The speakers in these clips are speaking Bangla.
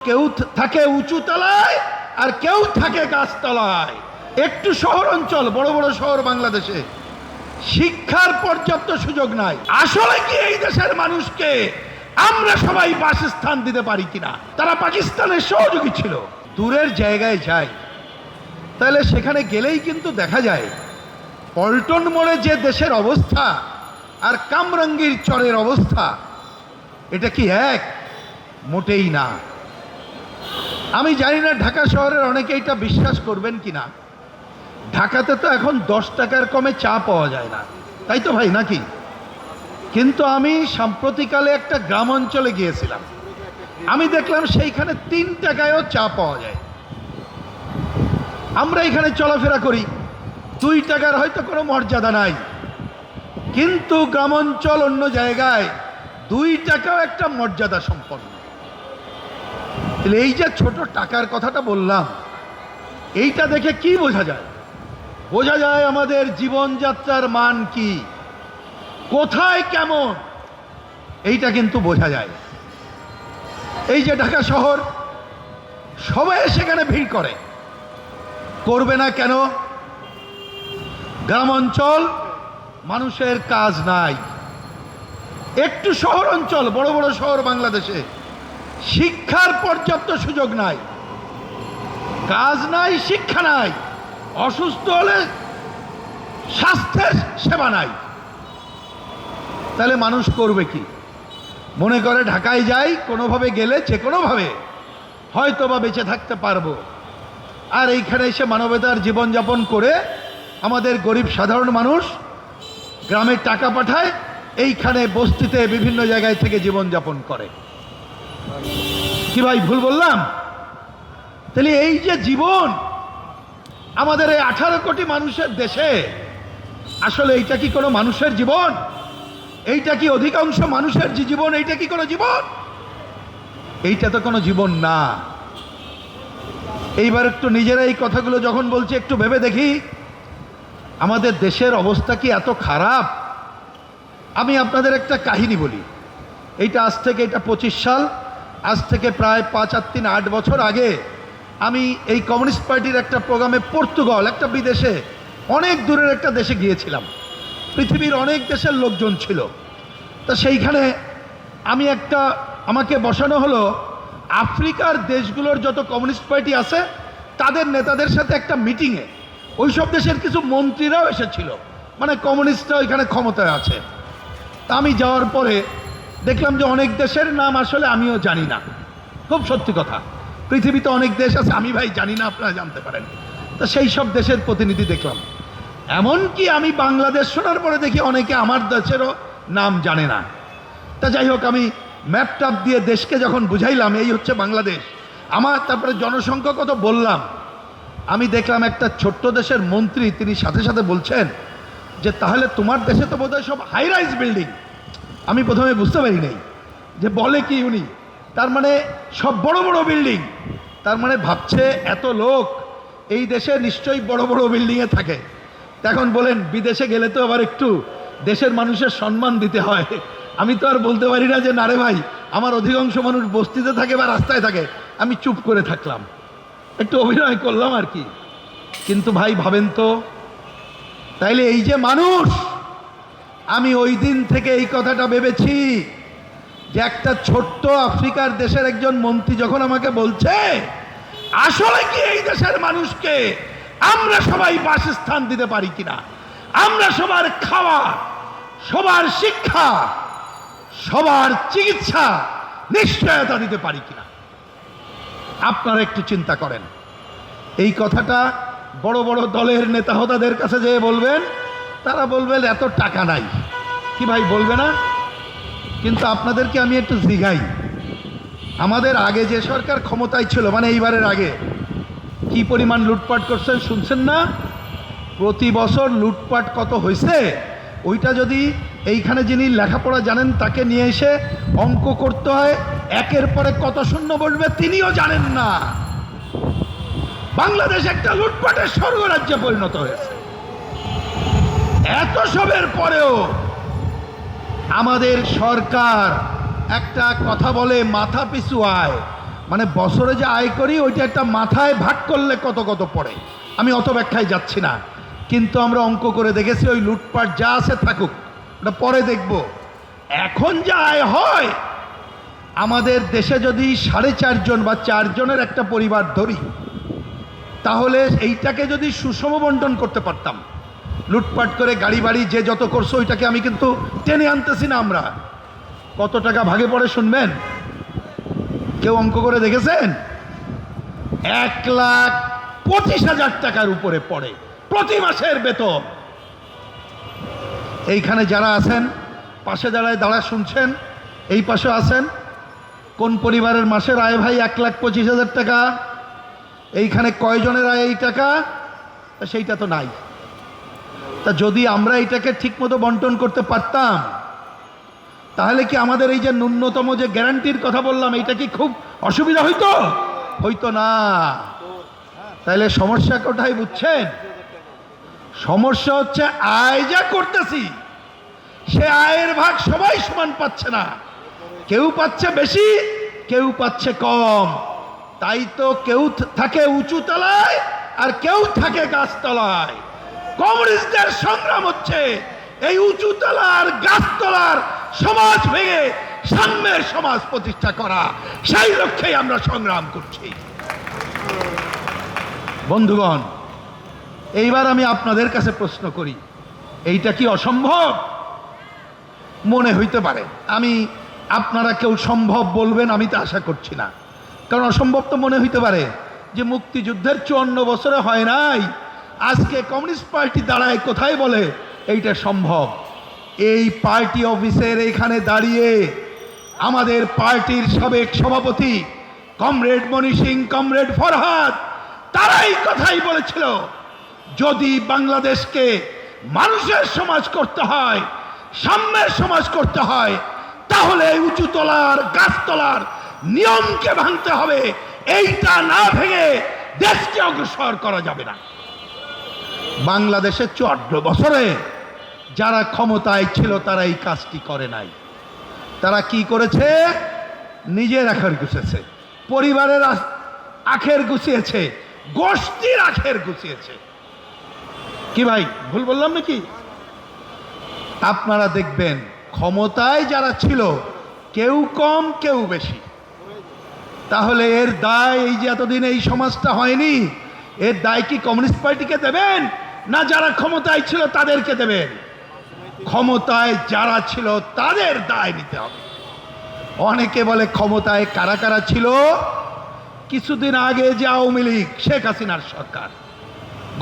কেউ থাকে উঁচু তলায় আর কেউ থাকে গাছতলায়। একটু শহর অঞ্চল, বড় বড় শহর বাংলাদেশে শিক্ষার পর্যাপ্ত সুযোগ নাই। আসলে কি এই দেশের মানুষকে আমরা সবাই বাসস্থান দিতে পারি কিনা? তারা পাকিস্তানের সহযোগী ছিল। দূরের জায়গায় যায়, তাহলে সেখানে গেলেই কিন্তু দেখা যায় পল্টন মোড়ে যে দেশের অবস্থা আর কামরাঙ্গীর চরের অবস্থা, এটা কি এক? মোটেই না। আমি জানি না ঢাকা শহরের অনেকে এটা বিশ্বাস করবেন কিনা। ঢাকাতে তো এখন 10 টাকার কমে চা পাওয়া যায় না, তাই তো ভাই নাকি? কিন্তু আমি সাম্প্রতিককালে একটা গ্রাম অঞ্চলে গিয়েছিলাম, আমি দেখলাম সেইখানে 3 টাকায়ও চা পাওয়া যায়। আমরা এখানে চলাফেরা করি, 2 টাকার হয়তো কোনো মর্যাদা নাই, কিন্তু গ্রাম অঞ্চল অন্য জায়গায় 2 টাকাও একটা মর্যাদা সম্পন্ন। তাহলে এই যে ছোট টাকার কথাটা বললাম, এইটা দেখে কি বোঝা যায়? বোঝা যায় আমাদের জীবনযাত্রার মান কি, কোথায় কেমন, এইটা কিন্তু বোঝা যায়। এই যে ঢাকা শহর, সবাই সেখানে ভিড় করে, করবে না কেন? গ্রাম অঞ্চল, মানুষের কাজ নাই। একটু শহর অঞ্চল, বড় বড় শহর বাংলাদেশে শিক্ষার পর্যাপ্ত সুযোগ নাই, কাজ নাই, শিক্ষা নাই, অসুস্থ হলে স্বাস্থ্যের সেবা নাই। তাহলে মানুষ করবে কি? মনে করে ঢাকায় যাই, কোনোভাবে গেলে যে কোনোভাবে হয়তো বা বেঁচে থাকতে পারবো, আর এইখানে এসে মানবতার জীবনযাপন করে আমাদের গরিব সাধারণ মানুষ গ্রামে টাকা পাঠায়, এইখানে বস্তিতে বিভিন্ন জায়গায় থেকে জীবনযাপন করে। কি ভাই ভুল বললাম? তাহলে এই যে জীবন আমাদের এই 18 কোটি মানুষের দেশে, আসলে এইটা কি কোনো মানুষের জীবন? এইটা কি অধিকাংশ মানুষের যে জীবন, এইটা কি কোনো জীবন? এইটা তো কোনো জীবন না। এইবার একটু নিজেরা এই কথাগুলো যখন বলছি, একটু ভেবে দেখি আমাদের দেশের অবস্থা কি এত খারাপ? আমি আপনাদের একটা কাহিনী বলি। এইটা আজ থেকে, এটা 25 সাল, আজ থেকে প্রায় 5 আর 3 8 বছর আগে আমি এই কমিউনিস্ট পার্টির একটা প্রোগ্রামে পর্তুগাল, একটা বিদেশে, অনেক দূরের একটা দেশে গিয়েছিলাম। পৃথিবীর অনেক দেশের লোকজন ছিল। তা সেইখানে আমাকে বসানো হলো আফ্রিকার দেশগুলোর যত কমিউনিস্ট পার্টি আছে তাদের নেতাদের সাথে একটা মিটিংয়ে। ওই সব দেশের কিছু মন্ত্রীরাও এসেছিল, মানে কমিউনিস্টরা ওইখানে ক্ষমতায় আছে। তা আমি যাওয়ার পরে দেখলাম যে অনেক দেশের নাম আসলে আমিও জানি না, খুব সত্যি কথা। পৃথিবীতে অনেক দেশ আছে আমি ভাই জানি না, আপনারা জানতে পারেন। তা সেই সব দেশের প্রতিনিধি দেখলাম। এমনকি আমি বাংলাদেশ শোনার পরে দেখি অনেকে আমার দেশেরও নাম জানে না। তা যাই হোক, আমি ম্যাপটাপ দিয়ে দেশকে যখন বুঝাইলাম এই হচ্ছে বাংলাদেশ আমার, তারপরে জনসংখ্যা কত বললাম, আমি দেখলাম একটা ছোট্ট দেশের মন্ত্রী, তিনি সাথে সাথে বলছেন যে তাহলে তোমার দেশে তো বোধহয় সব হাই রাইজ বিল্ডিং। আমি প্রথমে বুঝতে পারি নাই যে বলে কি উনি, তার মানে সব বড় বড় বিল্ডিং। তার মানে ভাবছে এত লোক এই দেশে নিশ্চয়ই বড় বড় বিল্ডিংয়ে থাকে। এখন বলেন বিদেশে গেলে তো আবার একটু দেশের মানুষের সম্মান দিতে হয়। আমি তো আর বলতে পারি না যে না রে ভাই, আমার অধিকাংশ মানুষ বস্তিতে থাকে বা রাস্তায় থাকে। আমি চুপ করে থাকলাম, একটু অভিনয় করলাম আর কি। কিন্তু ভাই ভাবেন তো, তাইলে এই যে মানুষ, আমি ওই দিন থেকে এই কথাটা ভেবেছি যে একটা ছোট্ট আফ্রিকার দেশের একজন মন্ত্রী যখন আমাকে বলছে আসলে কি এই দেশের মানুষকে আমরা সবাই বাসস্থান দিতে পারি কিনা, আমরা সবার খাওয়া, সবার শিক্ষা, সবার চিকিৎসা নিশ্চয়তা দিতে পারি কিনা, আপনারা একটু চিন্তা করেন। এই কথাটা বড় বড় দলের নেতা হোতাদের কাছে যেয়ে বলবেন, তারা বলবেন এত টাকা নাই। কি ভাই বলবে না? কিন্তু আপনাদেরকে আমি একটু জিগাই, আমাদের আগে যে সরকার ক্ষমতায় ছিল, মানে এইবারের আগে, কি পরিমাণ লুটপাট করছেন শুনছেন না? প্রতি বছর লুটপাট কত হয়েছে, ওইটা যদি এইখানে যিনি লেখাপড়া জানেন তাকে নিয়ে এসে অঙ্ক করতে হয়, একের পরে কত শূন্য বসবে তিনিও জানেন না। বাংলাদেশ একটা লুটপাটের স্বর্গরাজ্যে পরিণত হয়েছে। এত সবের পরেও আমাদের সরকার একটা কথা বলে, মাথা পিছু আয়। মানে বছরে যে আয় করি ওইটা একটা মাথায় ভাগ করলে কত কত পড়ে। আমি অত ব্যাখ্যায় যাচ্ছি না, কিন্তু আমরা অঙ্ক করে দেখেছি ওই লুটপাট যা আছে থাকুক, ওটা পরে দেখব। এখন যা আয় হয়, আমাদের দেশে যদি 4.5 জন বা 4 জনের একটা পরিবার ধরি, তাহলে এইটাকে যদি সুষম বন্টন করতে পারতাম, লুটপাট করে গাড়ি বাড়ি যে যত করছো ওইটাকে আমি কিন্তু টেনে আনতেছি না, আমরা কত টাকা ভাগে পড়ে শুনবেন? কেউ অঙ্ক করে দেখেছেন? 1,25,000 টাকার উপরে পড়ে প্রতি মাসের বেতন। এইখানে যারা আছেন পাশে দাঁড়ায় শুনছেন, এই পাশে আছেন, কোন পরিবারের মাসের আয় ভাই 1,25,000 টাকা? এইখানে কয়জনের আয় এই টাকা? সেইটা তো নাই। তা যদি আমরা এটাকে ঠিকমতো বন্টন করতে পারতাম, তাহলে কি আমাদের এই যে ন্যূনতম যে গ্যারান্টির কথা বললাম, এইটা কি খুব অসুবিধা হইতো? হইতো না। তাহলে সমস্যা কোথায় বুঝছেন? সমস্যা হচ্ছে আয় যা করতেছি সে আয়ের ভাগ সবাই সমান পাচ্ছে না, কেউ পাচ্ছে বেশি, কেউ পাচ্ছে কম। তাই তো কেউ থাকে উঁচু তলায় আর কেউ থাকে গাছতলায়। কমিউনিস্টদের সংগ্রাম হচ্ছে এই উঁচু তলার গাছতলার সমাজ ভেঙে সাম্যের সমাজ প্রতিষ্ঠা করা। সেই লক্ষ্যেই আমরা সংগ্রাম করছি। বন্ধুগণ, এইবার আমি আপনাদের কাছে প্রশ্ন করি, এইটা কি অসম্ভব? মনে হইতে পারে, আমি আপনারা কেউ সম্ভব বলবেন আমি তো আশা করছি না, কারণ অসম্ভব তো মনে হইতে পারে যে মুক্তিযুদ্ধের 54 বছরে হয় নাই, আজকে কমিউনিস্ট পার্টি দাঁড়ায় কোথায় বলে এইটা সম্ভব। এই পার্টি অফিসের এখানে দাঁড়িয়ে আমাদের পার্টির সাবেক সভাপতি কমরেড মনি সিং, কমরেড ফরহাদ, তারাই কথাই বলেছিল, যদি বাংলাদেশকে মানুষের সমাজ করতে হয়, সাম্যের সমাজ করতে হয়, তাহলে উঁচু তলার গাছতলার নিয়মকে ভাঙতে হবে। এইটা না ভেঙে দেশকে অগ্রসর করা যাবে না। বাংলাদেশে 54 বছরে যারা ক্ষমতায় ছিল তারা এই কাজটি করে নাই। তারা কি করেছে? নিজের আখের গুছিয়েছে, পরিবারের আখের গুছিয়েছে, গোষ্ঠীর আখের গুছিয়েছে। কি ভাই ভুল বললাম নাকি? আপনারা দেখবেন ক্ষমতায় যারা ছিল কেউ কম কেউ বেশি। তাহলে এর দায়, এই যে এতদিন এই সমাজটা হয়নি, এর দায় কি কমিউনিস্ট পার্টিকে দেবেন না যারা ক্ষমতায় ছিল তাদেরকে দেবেন? ক্ষমতায় যারা ছিল তাদের দায় নিতে হবে। অনেকে বলে ক্ষমতায় কারা কারা ছিল? কিছুদিন আগে যে আওয়ামী লীগ, শেখ হাসিনার সরকার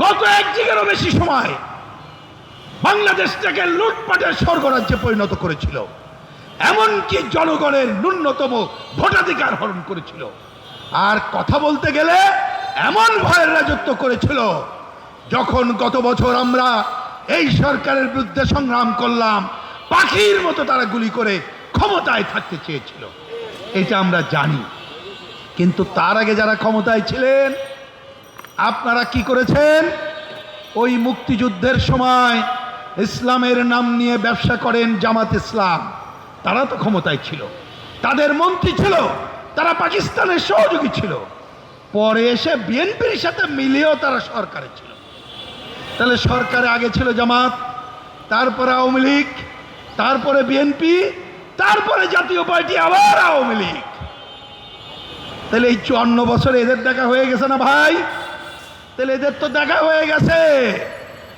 গত 1 যুগেরও বেশি সময় বাংলাদেশটাকে লুটপাটের স্বর্গরাজ্যে পরিণত করেছিল, এমনকি জনগণের ন্যূনতম ভোটাধিকার হরণ করেছিল। আর কথা বলতে গেলে এমন ভয়ের রাজত্ব করেছিল, যখন গত বছর আমরা এই সরকারের বিরুদ্ধে সংগ্রাম করলাম, পাখির মতো তারা গুলি করে ক্ষমতায় থাকতে চেয়েছিল। এটা আমরা জানি। কিন্তু তার আগে যারা ক্ষমতায় ছিলেন, আপনারা কি করেছেন? ওই মুক্তিযুদ্ধের সময় ইসলামের নাম নিয়ে ব্যবসা করেন জামাত ইসলাম, তারা তো ক্ষমতায় ছিল, তাদের মন্ত্রী ছিল, তারা পাকিস্তানের সহযোগী ছিল, পরে এসে বিএনপির সাথে মিলেও তারা সরকারে ছিল। তাহলে সরকারে আগে ছিল জামাত, তারপরে আওয়ামী লীগ, তারপরে বিএনপি, তারপরে জাতীয় পার্টি, আবার আওয়ামী লীগ। তাহলে এই 54 বছরে এদের দেখা হয়ে গেছে না ভাই? তাহলে এদের তো দেখা হয়ে গেছে।